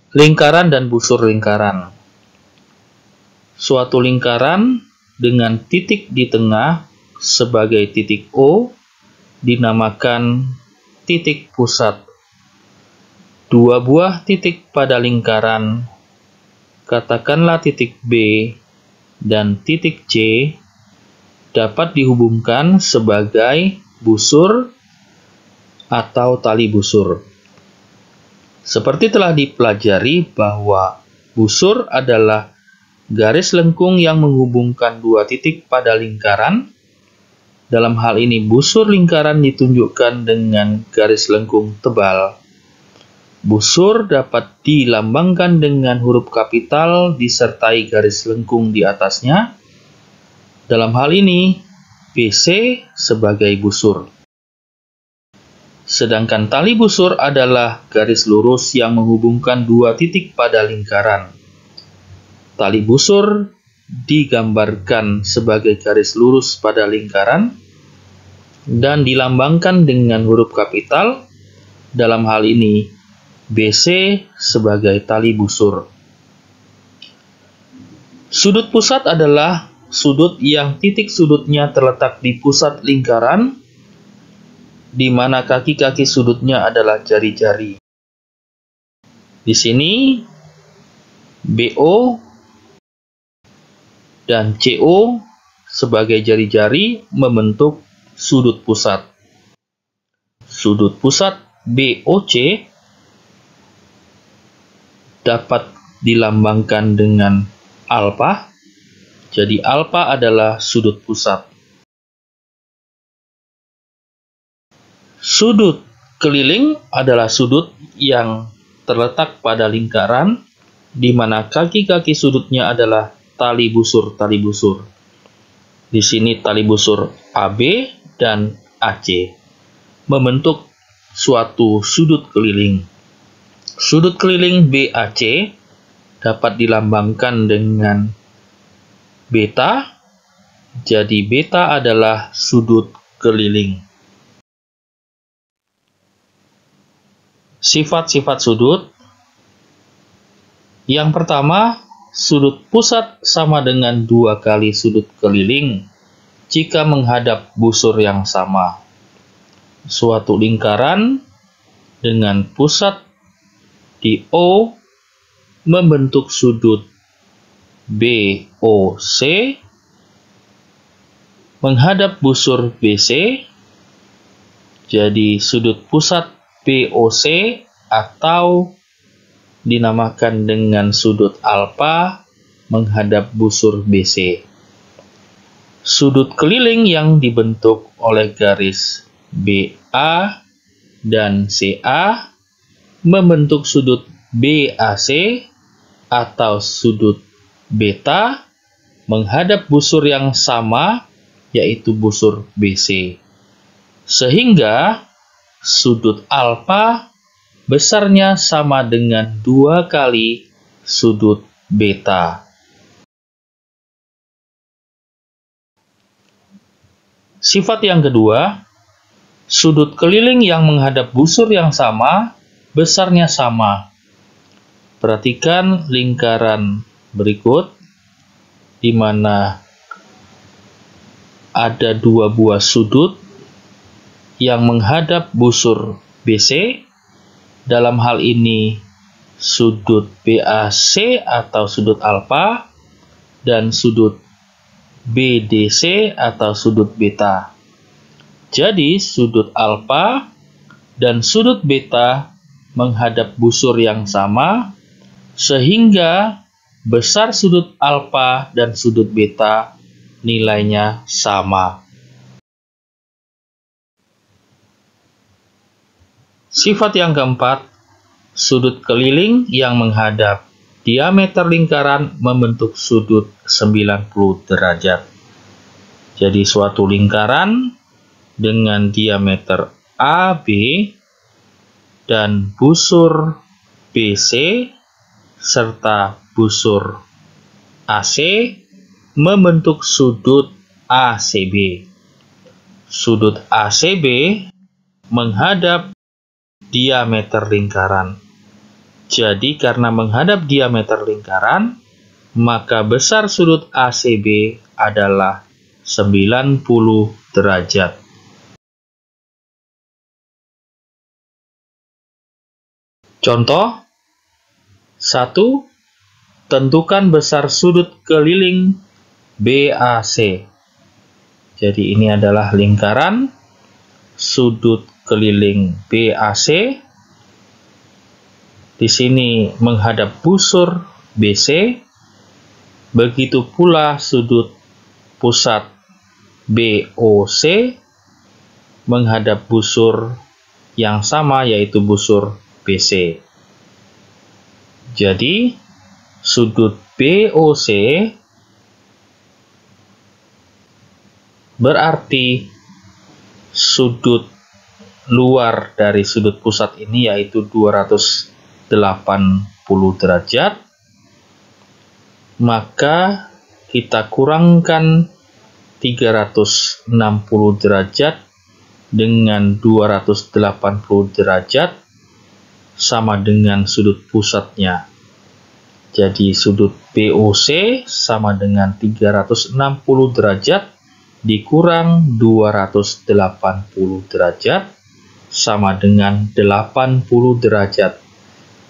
Lingkaran dan busur lingkaran. Suatu lingkaran dengan titik di tengah sebagai titik O dinamakan titik pusat. Dua buah titik pada lingkaran, katakanlah titik B dan titik C, dapat dihubungkan sebagai busur atau tali busur. Seperti telah dipelajari bahwa busur adalah garis lengkung yang menghubungkan dua titik pada lingkaran. Dalam hal ini busur lingkaran ditunjukkan dengan garis lengkung tebal. Busur dapat dilambangkan dengan huruf kapital disertai garis lengkung di atasnya. Dalam hal ini, BC sebagai busur. Sedangkan tali busur adalah garis lurus yang menghubungkan dua titik pada lingkaran. Tali busur digambarkan sebagai garis lurus pada lingkaran dan dilambangkan dengan huruf kapital. Dalam hal ini, BC sebagai tali busur. Sudut pusat adalah sudut yang titik sudutnya terletak di pusat lingkaran, di mana kaki-kaki sudutnya adalah jari-jari. Di sini, BO dan CO sebagai jari-jari membentuk sudut pusat. Sudut pusat BOC dapat dilambangkan dengan alfa. Jadi alfa adalah sudut pusat. Sudut keliling adalah sudut yang terletak pada lingkaran, di mana kaki-kaki sudutnya adalah tali busur. Di sini tali busur AB dan AC membentuk suatu sudut keliling. Sudut keliling BAC dapat dilambangkan dengan beta. Jadi beta adalah sudut keliling. Sifat-sifat sudut. Yang pertama, sudut pusat sama dengan 2 kali sudut keliling jika menghadap busur yang sama. Suatu lingkaran dengan pusat di O membentuk sudut BOC menghadap busur BC. Jadi sudut pusat BOC atau dinamakan dengan sudut alfa menghadap busur BC. Sudut keliling yang dibentuk oleh garis BA dan CA membentuk sudut BAC atau sudut beta menghadap busur yang sama, yaitu busur BC. Sehingga sudut alfa besarnya sama dengan 2 kali sudut beta. Sifat yang kedua, sudut keliling yang menghadap busur yang sama, besarnya sama. Perhatikan lingkaran berikut, di mana ada 2 buah sudut yang menghadap busur BC. Dalam hal ini sudut BAC atau sudut alfa dan sudut BDC atau sudut beta. Jadi sudut alfa dan sudut beta menghadap busur yang sama, sehingga besar sudut alfa dan sudut beta nilainya sama. Sifat yang keempat, sudut keliling yang menghadap diameter lingkaran membentuk sudut 90 derajat. Jadi suatu lingkaran dengan diameter AB dan busur BC serta busur AC membentuk sudut ACB. Sudut ACB menghadap diameter lingkaran. Jadi karena menghadap diameter lingkaran, maka besar sudut ACB adalah 90 derajat. Contoh 1. Tentukan besar sudut keliling BAC. Jadi ini adalah lingkaran, sudut keliling BAC. Di sini menghadap busur BC. Begitu pula sudut pusat BOC menghadap busur yang sama, yaitu busur BC. Jadi sudut BOC berarti sudut luar dari sudut pusat ini yaitu 280 derajat. Maka kita kurangkan 360 derajat dengan 280 derajat sama dengan sudut pusatnya. Jadi sudut BOC sama dengan 360 derajat dikurang 280 derajat sama dengan 80 derajat.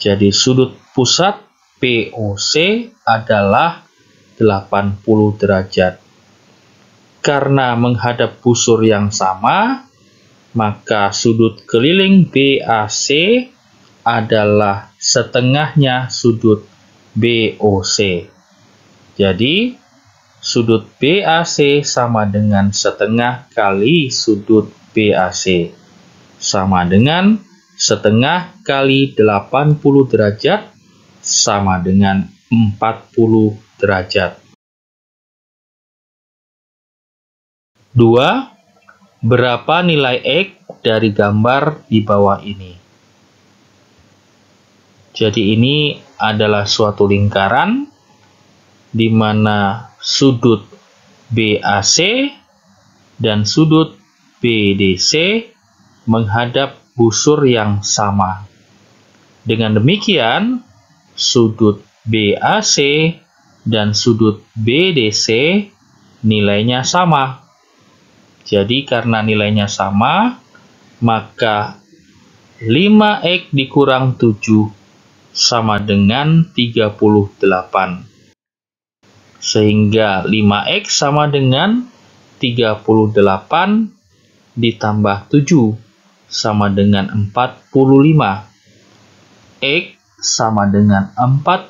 Jadi sudut pusat BOC adalah 80 derajat. Karena menghadap busur yang sama, maka sudut keliling BAC adalah setengahnya sudut BOC. Jadi sudut BAC sama dengan setengah kali sudut BAC, sama dengan setengah kali 80 derajat sama dengan 40 derajat. 2. Berapa nilai X dari gambar di bawah ini? Jadi ini adalah suatu lingkaran di mana sudut BAC dan sudut BDC menghadap busur yang sama. Dengan demikian, sudut BAC dan sudut BDC nilainya sama. Jadi karena nilainya sama, maka 5X dikurang 7 sama dengan 38. Sehingga 5X sama dengan 38 ditambah 7 sama dengan 45. X sama dengan 45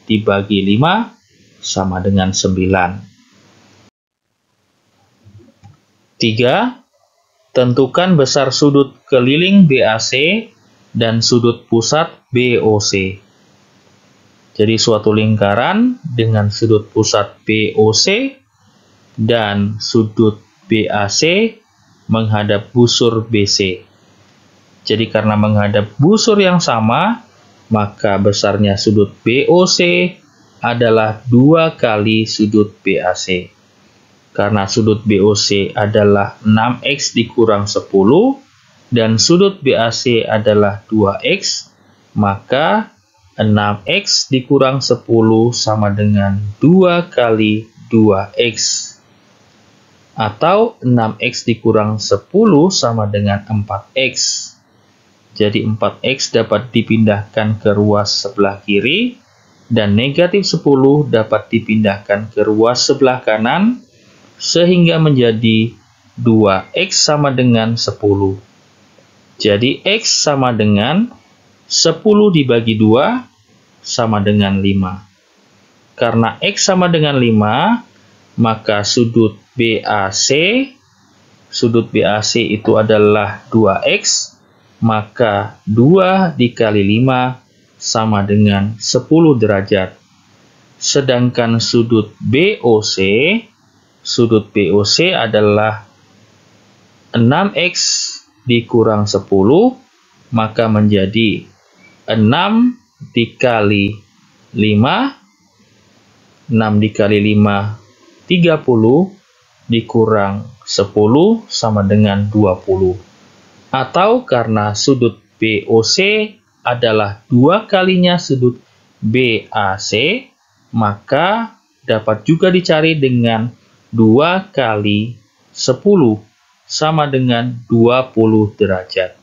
dibagi 5 sama dengan 9. 3. Tentukan besar sudut keliling BAC dan sudut pusat BOC. Jadi suatu lingkaran dengan sudut pusat BOC dan sudut BAC menghadap busur BC. Jadi karena menghadap busur yang sama, maka besarnya sudut BOC adalah 2 kali sudut BAC. Karena sudut BOC adalah 6X dikurang 10 dan sudut BAC adalah 2X, maka 6X dikurang 10 sama dengan 2 kali 2X. Atau 6X dikurang 10 sama dengan 4X. Jadi 4X dapat dipindahkan ke ruas sebelah kiri, dan negatif 10 dapat dipindahkan ke ruas sebelah kanan, sehingga menjadi 2X sama dengan 10. Jadi X sama dengan 10 dibagi 2 sama dengan 5. Karena X sama dengan 5, maka sudut BAC itu adalah 2X, maka 2 dikali 5 sama dengan 10 derajat. Sedangkan sudut BOC adalah 6X dikurang 10, maka menjadi 6 dikali 5, 6 dikali 5, 30, dikurang 10 sama dengan 20. Atau karena sudut BOC adalah 2 kalinya sudut BAC, maka dapat juga dicari dengan 2 kali 10 sama dengan 20 derajat.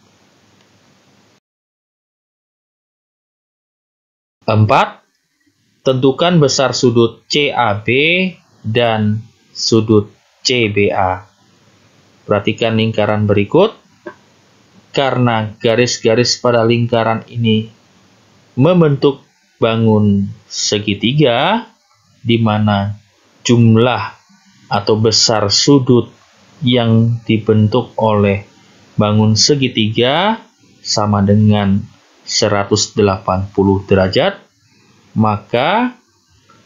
4. Tentukan besar sudut CAB dan sudut CBA. Perhatikan lingkaran berikut. Karena garis-garis pada lingkaran ini membentuk bangun segitiga, di mana jumlah atau besar sudut yang dibentuk oleh bangun segitiga sama dengan 180 derajat, maka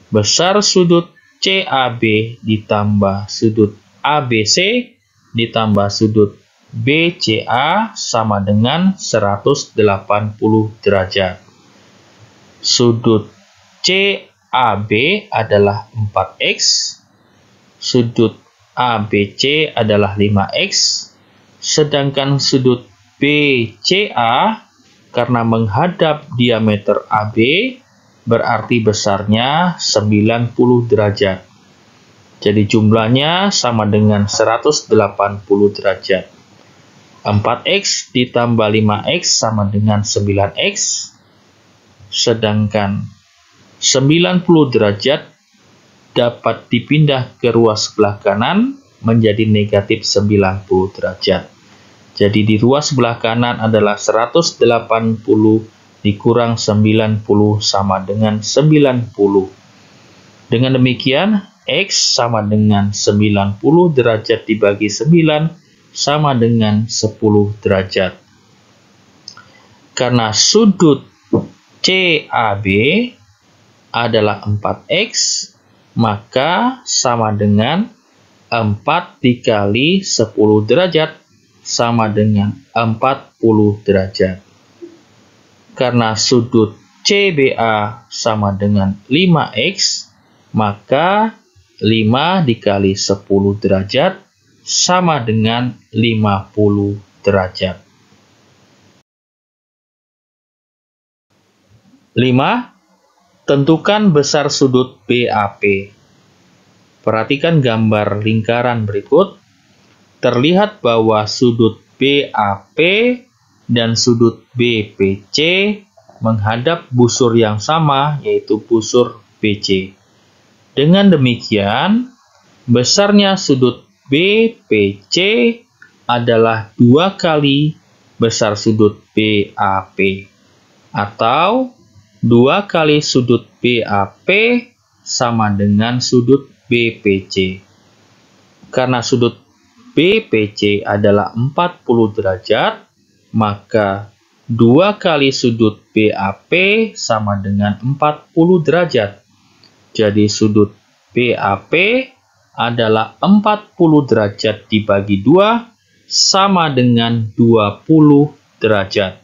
besar sudut CAB ditambah sudut ABC ditambah sudut BCA sama dengan 180 derajat. Sudut CAB adalah 4X, sudut ABC adalah 5X, sedangkan sudut BCA karena menghadap diameter AB berarti besarnya 90 derajat. Jadi jumlahnya sama dengan 180 derajat. 4X ditambah 5X sama dengan 9X, sedangkan 90 derajat dapat dipindah ke ruas sebelah kanan menjadi negatif 90 derajat. Jadi di ruas sebelah kanan adalah 180 dikurang 90 sama dengan 90. Dengan demikian, X sama dengan 90 derajat dibagi 9 sama dengan 10 derajat. Karena sudut CAB adalah 4X, maka sama dengan 4 dikali 10 derajat sama dengan 40 derajat. Karena sudut CBA sama dengan 5X, maka 5 dikali 10 derajat sama dengan 50 derajat. 5. Tentukan besar sudut BAP. Perhatikan gambar lingkaran berikut. Terlihat bahwa sudut BAP dan sudut BPC menghadap busur yang sama, yaitu busur BC. Dengan demikian, besarnya sudut BPC adalah 2 kali besar sudut BAP, atau 2 kali sudut BAP sama dengan sudut BPC. Karena sudut BPC adalah 40 derajat, maka 2 kali sudut BAP sama dengan 40 derajat. Jadi sudut BAP adalah 40 derajat dibagi 2 sama dengan 20 derajat.